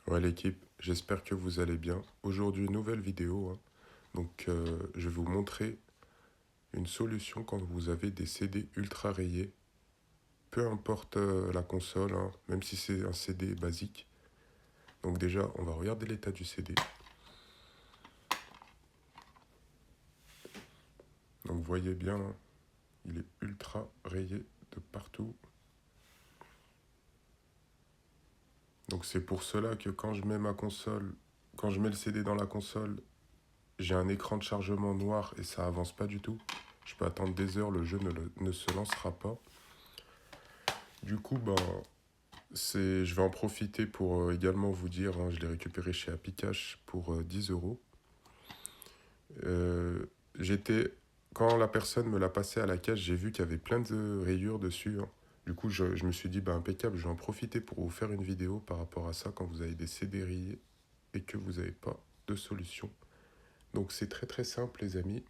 Ouais l'équipe, j'espère que vous allez bien. Aujourd'hui, une nouvelle vidéo, hein. Je vais vous montrer une solution quand vous avez des CD ultra rayés. Peu importe la console, hein, même si c'est un CD basique. Donc déjà, on va regarder l'état du CD. Donc vous voyez bien, hein, il est ultra rayé de partout. Donc c'est pour cela que quand je mets ma console, quand je mets le CD dans la console, j'ai un écran de chargement noir et ça avance pas du tout. Je peux attendre des heures, le jeu ne se lancera pas. Du coup, je vais en profiter pour également vous dire, hein, je l'ai récupéré chez Happy Cash pour 10 euros. Euh, j'étais, Quand la personne me l'a passé à la caisse, j'ai vu qu'il y avait plein de rayures dessus, hein. Du coup, je me suis dit, impeccable, je vais en profiter pour vous faire une vidéo par rapport à ça quand vous avez des CD rayés et que vous n'avez pas de solution. Donc c'est très très simple les amis.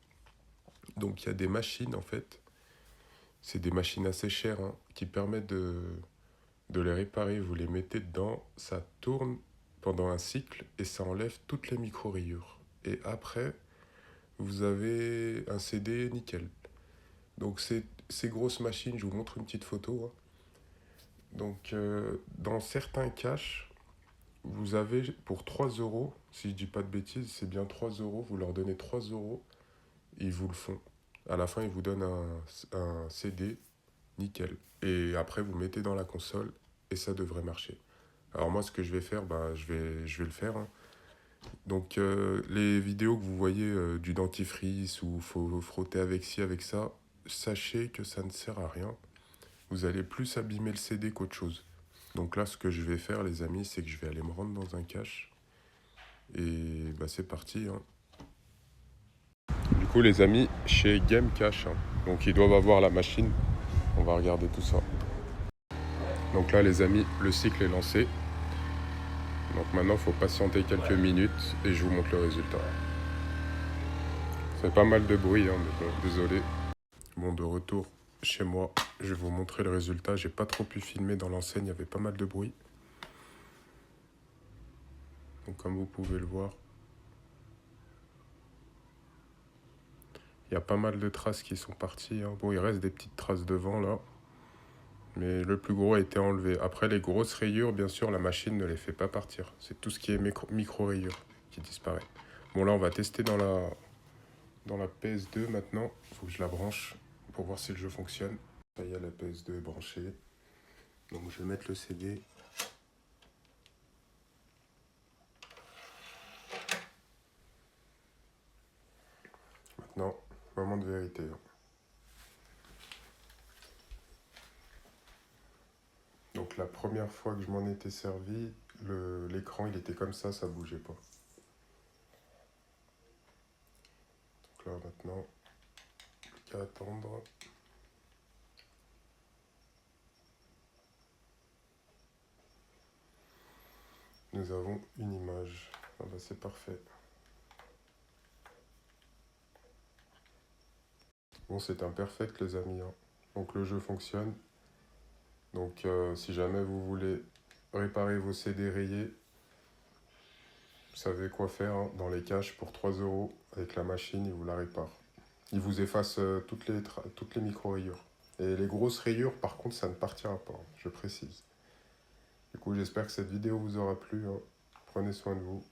Donc il y a des machines en fait, c'est des machines assez chères, hein, qui permettent de les réparer. Vous les mettez dedans, ça tourne pendant un cycle et ça enlève toutes les micro-rayures. Et après, vous avez un CD nickel. Donc ces grosses machines, je vous montre une petite photo, hein. Dans certains caches, vous avez pour 3 euros, si je dis pas de bêtises, c'est bien 3 euros, vous leur donnez 3 euros, ils vous le font. À la fin, ils vous donnent un CD nickel. Et après, vous mettez dans la console et ça devrait marcher. Alors moi, ce que je vais faire, je vais le faire, hein. Les vidéos que vous voyez du dentifrice ou faut frotter avec ci, avec ça, sachez que ça ne sert à rien. Vous allez plus abîmer le CD qu'autre chose. Donc là, ce que je vais faire, les amis, c'est que je vais aller me rendre dans un cache. Et c'est parti, hein. Du coup, les amis, chez Game Cache, hein. Donc ils doivent avoir la machine. On va regarder tout ça. Donc là, les amis, le cycle est lancé. Donc maintenant, il faut patienter quelques minutes et je vous montre le résultat. Ça fait pas mal de bruit, hein, mais bon, désolé. Bon, de retour chez moi, je vais vous montrer le résultat. J'ai pas trop pu filmer dans l'enseigne, il y avait pas mal de bruit. Donc comme vous pouvez le voir, il y a pas mal de traces qui sont parties, hein. Bon, il reste des petites traces devant là, mais le plus gros a été enlevé. Après, les grosses rayures, bien sûr, la machine ne les fait pas partir. C'est tout ce qui est micro-rayures qui disparaît. Bon, là, on va tester dans la PS2 maintenant. Il faut que je la branche pour voir si le jeu fonctionne. Ça y est, la PS2 est branchée. Donc, je vais mettre le CD. Maintenant, moment de vérité, hein. Donc, la première fois que je m'en étais servi, l'écran, il était comme ça bougeait pas. Donc là, maintenant, plus qu'à attendre. Nous avons une image. Ah bah, c'est parfait. Bon, c'est imperfect, les amis, hein. Donc, le jeu fonctionne. Si jamais vous voulez réparer vos CD rayés, vous savez quoi faire, hein, dans les caches pour 3 euros. Avec la machine, il vous la répare. Il vous efface toutes les micro-rayures. Et les grosses rayures, par contre, ça ne partira pas, hein, je précise. Du coup, j'espère que cette vidéo vous aura plu, hein. Prenez soin de vous.